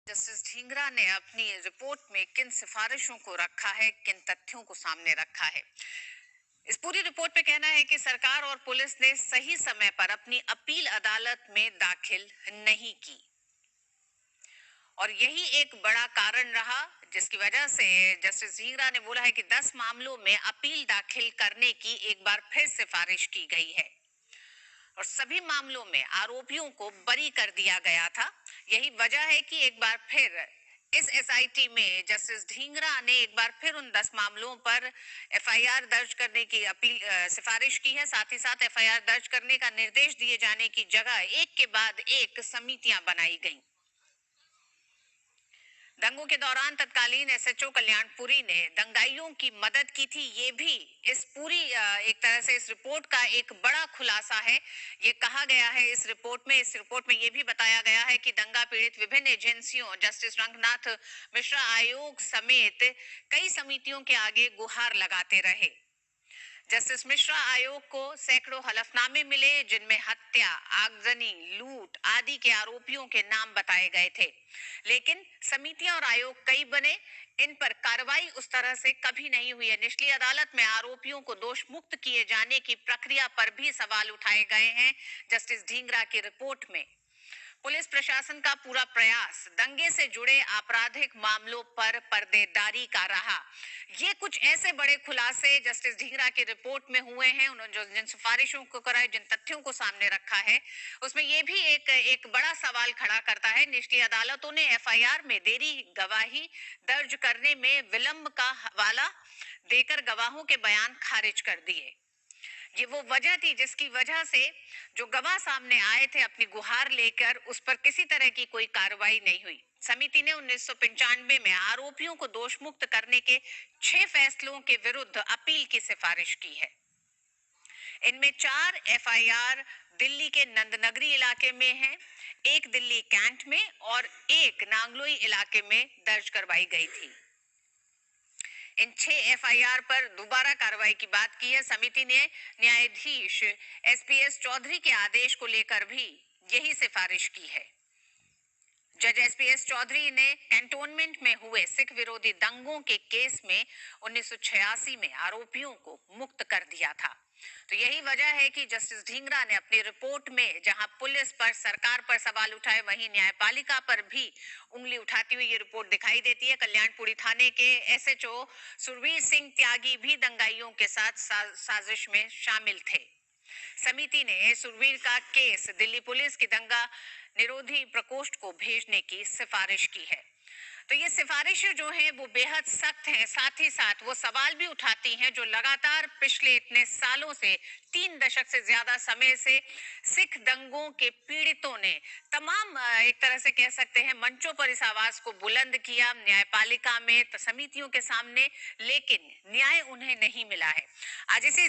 Justice Dhingra ने अपनी report में किन सिफारिशों को रखा है, किन तथ्यों को सामने रखा है। इस पूरी रिपोर्ट में कहना है कि सरकार और पुलिस ने सही समय पर अपनी अपील अदालत में दाखिल नहीं की और यही एक बड़ा कारण रहा जिसकी वजह से जस्टिस ढींगरा ने बोला है कि 10 मामलों में अपील दाखिल करने की एक बार फिर सिफारिश की गई है और सभी मामलों में आरोपियों को बरी कर दिया गया था। यही वजह है कि एक बार फिर इस एसआईटी में जस्टिस ढींगरा ने एक बार फिर उन 10 मामलों पर एफआईआर दर्ज करने की अपील सिफारिश की है। साथ ही साथ एफआईआर दर्ज करने का निर्देश दिए जाने की जगह एक के बाद एक समितियां बनाई गईं। दंगों के दौरान तत्कालीन एसएचओ कल्याणपुरी ने दंगाइयों की मदद की थी। ये भी इस पूरी एक तरह से इस रिपोर्ट का एक बड़ा खुलासा है। ये कहा गया है इस रिपोर्ट में ये भी बताया गया है कि दंगा पीड़ित विभिन्न एजेंसियों, जस्टिस रंगनाथ मिश्रा आयोग समेत कई समितियों के आगे गुहार लगाते रहे। जस्टिस मिश्रा आयोग को सैकड़ों हलफनामे मिले जिनमें हत्या, आगजनी, लूट आदि के आरोपियों के नाम बताए गए थे, लेकिन समितियां और आयोग कई बने, इन पर कार्रवाई उस तरह से कभी नहीं हुई है। निचली अदालत में आरोपियों को दोष मुक्त किए जाने की प्रक्रिया पर भी सवाल उठाए गए हैं। जस्टिस ढींगरा की रिपोर्ट में पुलिस प्रशासन का पूरा प्रयास दंगे से जुड़े आपराधिक मामलों पर पर्देदारी का रहा। ये कुछ ऐसे बड़े खुलासे जस्टिस ढींगरा की रिपोर्ट में हुए हैं। उन्होंने जो जिन सिफारिशों को करा है, जिन तथ्यों को सामने रखा है, उसमें ये भी एक बड़ा सवाल खड़ा करता है। निचली अदालतों ने एफआईआर में देरी, गवाही दर्ज करने में विलंब का हवाला देकर गवाहों के बयान खारिज कर दिए। ये वो वजह थी जिसकी वजह से जो गवाह सामने आए थे अपनी गुहार लेकर, उस पर किसी तरह की कोई कार्रवाई नहीं हुई। समिति ने 1995 में आरोपियों को दोष मुक्त करने के 6 फैसलों के विरुद्ध अपील की सिफारिश की है। इनमें 4 एफआईआर दिल्ली के नंदनगरी इलाके में है, एक दिल्ली कैंट में और एक नांगलोई इलाके में दर्ज करवाई गई थी। इन 6 एफआईआर पर दोबारा कार्रवाई की बात की है। समिति ने न्यायाधीश एसपीएस चौधरी के आदेश को लेकर भी यही सिफारिश की है। जज एसपीएस चौधरी ने कैंटोनमेंट में हुए सिख विरोधी दंगों के केस में 1986 में आरोपियों को मुक्त कर दिया था। तो यही वजह है कि जस्टिस ढींगरा ने अपनी रिपोर्ट में जहां पुलिस पर, सरकार पर सवाल उठाए, वहीं न्यायपालिका पर भी उंगली उठाती हुई ये रिपोर्ट दिखाई देती है। कल्याणपुरी थाने के एसएचओ सुरवीर सिंह त्यागी भी दंगाइयों के साथ साजिश में शामिल थे। समिति ने सुरवीर का केस दिल्ली पुलिस की दंगा निरोधी प्रकोष्ठ को भेजने की सिफारिश की है। तो ये सिफारिशें जो हैं वो बेहद सख्त हैं। साथ ही साथ वो सवाल भी उठाती हैं जो लगातार पिछले इतने सालों से, 3 दशक से ज्यादा समय से सिख दंगों के पीड़ितों ने तमाम एक तरह से कह सकते हैं मंचों पर इस आवाज को बुलंद किया, न्यायपालिका में, समितियों के सामने, लेकिन न्याय उन्हें नहीं मिला है। आज इसी